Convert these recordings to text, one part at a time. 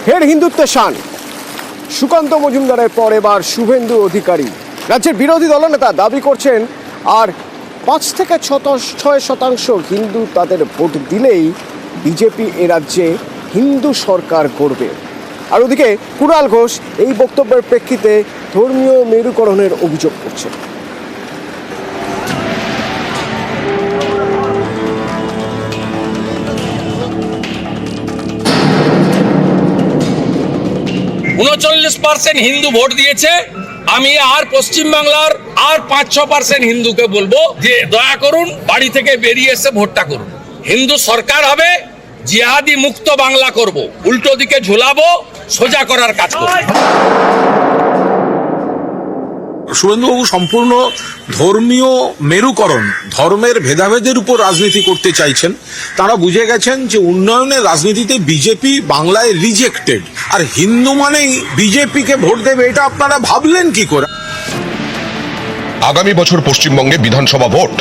ফের হিন্দুত্বের শান। সুকান্ত মজুমদারের পর এবার শুভেন্দু অধিকারী। রাজ্যের বিরোধী দলনেতা দাবি করছেন আর 5 থেকে 6% হিন্দু তাদের ভোট দিলেই বিজেপি এ রাজ্যে হিন্দু সরকার গড়বে। আর ওদিকে কুণাল ঘোষ এই বক্তব্যের প্রেক্ষিতে ধর্মীয় মেরুকরণের অভিযোগ করছেন। হিন্দু ভোট দিয়েছে। আমি আর পশ্চিমবাংলার আর 5-6% হিন্দুকে বলবো যে দয়া করুন বাড়ি থেকে বেরিয়ে এসে ভোটটা করুন। হিন্দু সরকার হবে, জিহাদি মুক্ত বাংলা করব, উল্টো দিকে ঝুলাবো, সোজা করার কাজ করব। শুভেন্দুবাবু সম্পূর্ণ ধর্মীয় মেরুকরণ, ধর্মের ভেদাভেদের উপর রাজনীতি করতে চাইছেন। তারা বুঝে গেছেন যে উন্নয়নের রাজনীতিতে বিজেপি বাংলায় রিজেক্টেড, আর হিন্দু মানেই বিজেপিকে ভোট দেবে, এটা আপনারা ভাবলেন কি করে? আগামী বছর পশ্চিমবঙ্গে বিধানসভা ভোট।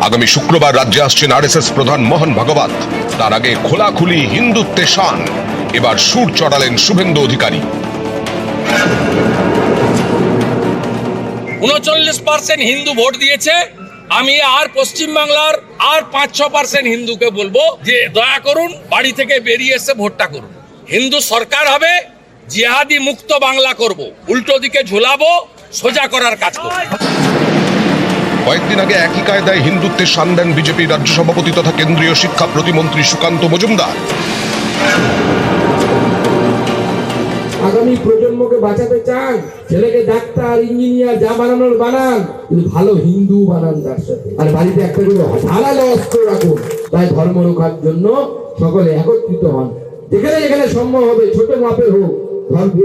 আগামী শুক্রবার রাজ্যে আসছেন আরএসএস প্রধান মোহন ভাগবত। তার আগে খোলাখুলি হিন্দুত্বে শান। এবার সুর চড়ালেন শুভেন্দু অধিকারী। 39% হিন্দু ভোট দিয়েছে। আমি আর পশ্চিমবাংলার আর 5-6% হিন্দুকে বলবো যে দয়া করুন বাড়ি থেকে বেরিয়ে এসে ভোটটা করুন। হিন্দু সরকার হবে, জিহাদি মুক্ত বাংলা করব, উল্টো দিকে ঝুলাবো, সোজা করার কাজ করব। কয়েকদিন আগে একই কায়দায় হিন্দুত্বের শান দেন বিজেপি রাজ্য সভাপতি তথা কেন্দ্রীয় শিক্ষা প্রতিমন্ত্রী সুকান্ত মজুমদার। আগামী প্রজন্মকে বাঁচাতে চান, ছেলেকে ডাক্তার ইঞ্জিনিয়ার যা বানানোর বানান, কিন্তু ভালো হিন্দু বানান তার সাথে। আর বাড়িতে একটা করে ধারালো অস্ত্র রাখুন। তাই ধর্ম রক্ষার জন্য সকলে একত্রিত হন। যেখানে যেখানে সম্ভব হবে ছোট মাপের হোক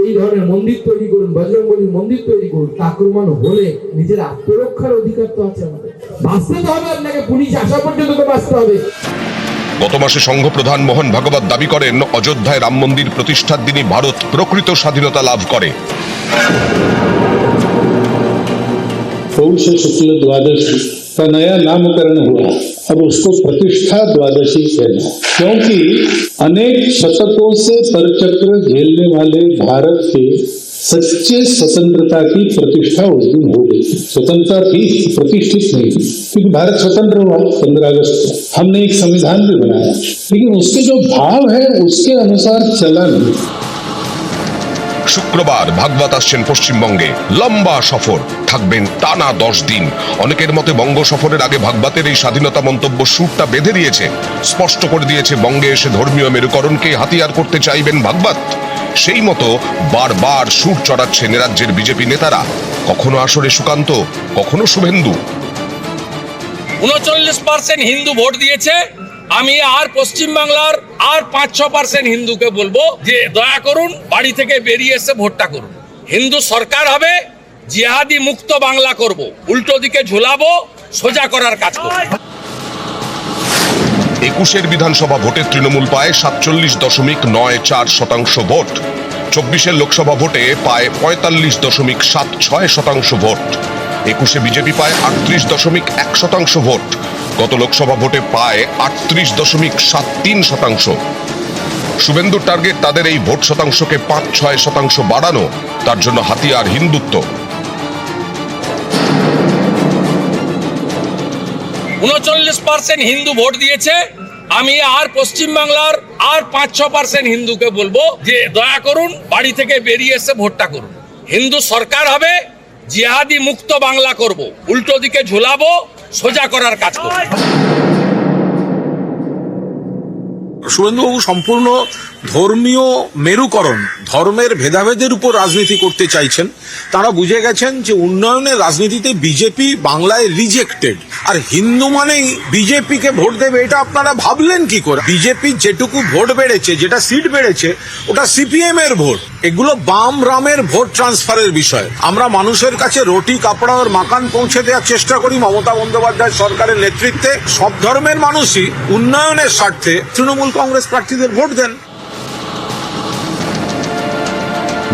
এই ধরনের মন্দির তৈরি করুন, বজরংবলীর মন্দির তৈরি করুন। আক্রমণ হলে নিজের আত্মরক্ষার অধিকার তো আছে আমাদের। বাঁচতে তো হবে, আপনাকে পুলিশ আসা পর্যন্ত তো বাঁচতে হবে। গত মাসে সংঘ প্রধান মোহন ভাগবত দাবি করেন অযোধ্যায় রাম মন্দির প্রতিষ্ঠার দিনই ভারত প্রকৃত স্বাধীনতা লাভ করে। शुक्ल द्वादशी का नया नामकरण हुआ, अब उसको प्रतिष्ठा द्वादशी कहना, क्योंकि अनेक शतकों से परचक्र झेलने वाले भारत के सच्चे स्वतंत्रता की प्रतिष्ठा उस दिन हो गई। स्वतंत्रता थी, प्रतिष्ठित नहीं थी, क्योंकि भारत स्वतंत्र हुआ 15 अगस्त को। हमने एक संविधान भी बनाया, लेकिन उसके जो भाव है उसके अनुसार चला नहीं। শুক্রবার ভাগবত আসছেন পশ্চিমবঙ্গে। লম্বা সফর, থাকবেন টানা 10 দিন। অনেকের মতে বঙ্গ সফরের আগে ভাগবতের এই স্বাধীনতা মন্তব্য সুরটা বেঁধে দিয়েছে, স্পষ্ট করে দিয়েছে বঙ্গে এসে ধর্মীয় মেরুকরণকে হাতিয়ার করতে চাইবেন ভাগবত। সেই মতো বারবার সুর চড়াচ্ছেন রাজ্যের বিজেপি নেতারা, কখনো আসরে সুকান্ত, কখনো শুভেন্দু। 39% হিন্দু ভোট দিয়েছে। আমি আর পশ্চিমবাংলার আর 5-6% হিন্দুকে বলবো যে দয়া করুন বাড়ি থেকে বেরিয়ে এসে ভোটটা করুন। হিন্দু সরকার হবে, জিহাদি মুক্ত বাংলা করব, উল্টো দিকে ঝুলাবো, সোজা করার কাজ করব। 21 বিধানসভা ভোটে তৃণমূল পায় 47.94% ভোট। 24 লোকসভা ভোটে পায় 45.76% ভোট। 21 বিজেপি পায় 38.1% ভোট। গত লোকসভা ভোটে পায় 38.73%। শুভেন্দুর টার্গেট তাদের এই ভোট শতাংশকে 5-6% বাড়ানো, তার জন্য হাতিয়ার হিন্দুত্ব। 39% হিন্দু ভোট দিয়েছে। আমি আর পশ্চিমবাংলার আর 5-6% হিন্দুকে বলবো যে দয়া করুন বাড়ি থেকে বেরিয়ে এসে ভোটটা করুন। হিন্দু সরকার হবে, জিহাদি মুক্ত বাংলা করব, উল্টো দিকে ঝুলাবো, সোজা করার কাজ করব। শুভেন্দুবাবু সম্পূর্ণ ধর্মীয় মেরুকরণ, ধর্মের ভেদাভেদের উপর রাজনীতি করতে চাইছেন। তারা বুঝে গেছেন যে উন্নয়নের রাজনীতিতে বিজেপি বাংলায় রিজেক্টেড, আর হিন্দু মানেই বিজেপিকে ভোট দেবে, এটা আপনারা ভাবলেন কি করে? বিজেপির যেটুকু ভোট বেড়েছে, যেটা সিট বেড়েছে, ওটা সিপিএম এর ভোট। এগুলো বাম রামের ভোট ট্রান্সফারের বিষয়। আমরা মানুষের কাছে রুটি কাপড় আর মাকান পৌঁছে দেওয়ার চেষ্টা করি মমতা বন্দ্যোপাধ্যায় সরকারের নেতৃত্বে। সব ধর্মের মানুষই উন্নয়নের স্বার্থে তৃণমূল কংগ্রেস প্রার্থীদের ভোট দেন।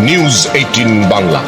নিউজ 18 বাংলা।